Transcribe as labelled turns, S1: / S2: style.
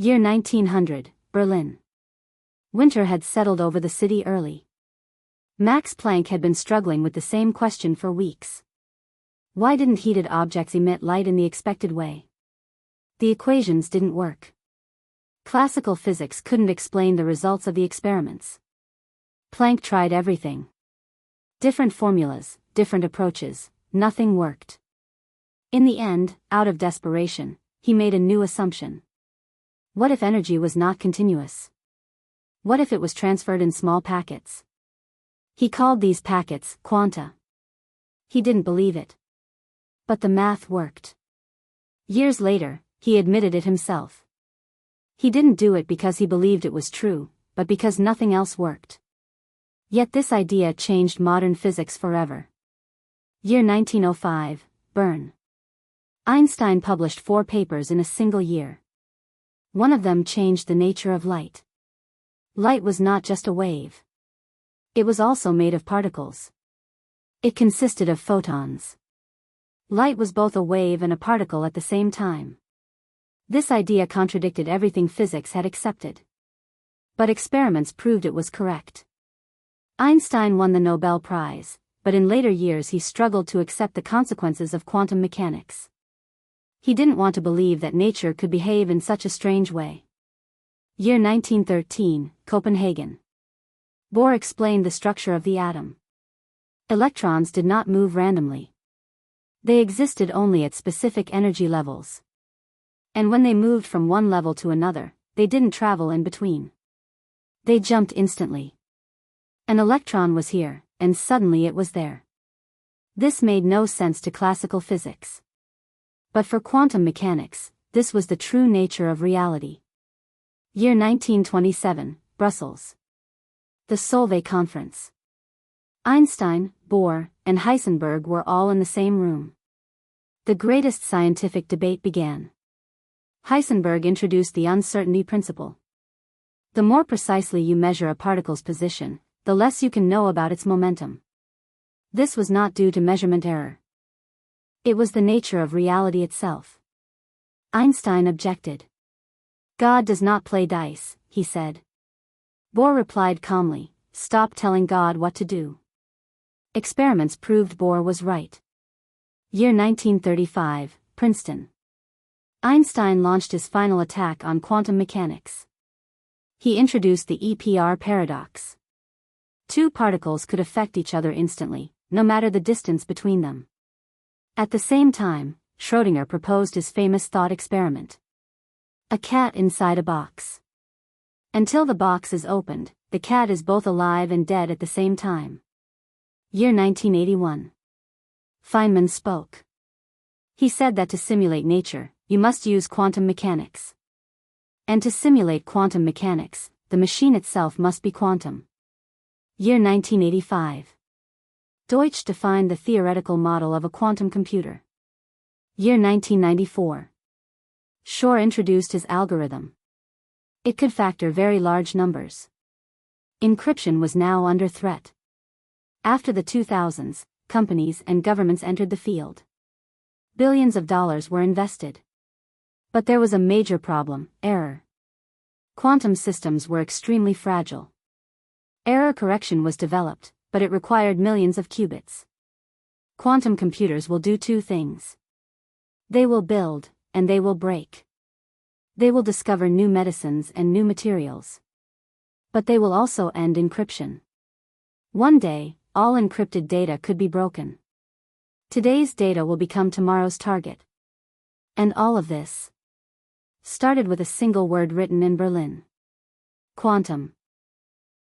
S1: Year 1900, Berlin. Winter had settled over the city early. Max Planck had been struggling with the same question for weeks. Why didn't heated objects emit light in the expected way? The equations didn't work. Classical physics couldn't explain the results of the experiments. Planck tried everything. Different formulas, different approaches, nothing worked. In the end, out of desperation, he made a new assumption. What if energy was not continuous? What if it was transferred in small packets? He called these packets quanta. He didn't believe it. But the math worked. Years later, he admitted it himself. He didn't do it because he believed it was true, but because nothing else worked. Yet this idea changed modern physics forever. Year 1905, Bern. Einstein published 4 papers in a single year. One of them changed the nature of light. Light was not just a wave. It was also made of particles. It consisted of photons. Light was both a wave and a particle at the same time. This idea contradicted everything physics had accepted. But experiments proved it was correct. Einstein won the Nobel Prize, but in later years he struggled to accept the consequences of quantum mechanics. He didn't want to believe that nature could behave in such a strange way. Year 1913, Copenhagen. Bohr explained the structure of the atom. Electrons did not move randomly. They existed only at specific energy levels. And when they moved from one level to another, they didn't travel in between. They jumped instantly. An electron was here, and suddenly it was there. This made no sense to classical physics. But for quantum mechanics, this was the true nature of reality. Year 1927, Brussels. The Solvay Conference. Einstein, Bohr, and Heisenberg were all in the same room. The greatest scientific debate began. Heisenberg introduced the uncertainty principle. The more precisely you measure a particle's position, the less you can know about its momentum. This was not due to measurement error. It was the nature of reality itself. Einstein objected. God does not play dice, he said. Bohr replied calmly, stop telling God what to do. Experiments proved Bohr was right. Year 1935, Princeton. Einstein launched his final attack on quantum mechanics. He introduced the EPR paradox. 2 particles could affect each other instantly, no matter the distance between them. At the same time, Schrödinger proposed his famous thought experiment. A cat inside a box. Until the box is opened, the cat is both alive and dead at the same time. Year 1981. Feynman spoke. He said that to simulate nature, you must use quantum mechanics. And to simulate quantum mechanics, the machine itself must be quantum. Year 1985. Deutsch defined the theoretical model of a quantum computer. Year 1994. Shor introduced his algorithm. It could factor very large numbers. Encryption was now under threat. After the 2000s, companies and governments entered the field. Billions of dollars were invested. But there was a major problem, error. Quantum systems were extremely fragile. Error correction was developed, but it required millions of qubits. Quantum computers will do 2 things. They will build, and they will break. They will discover new medicines and new materials. But they will also end encryption. One day, all encrypted data could be broken. Today's data will become tomorrow's target. And all of this started with a single word written in Berlin. Quantum.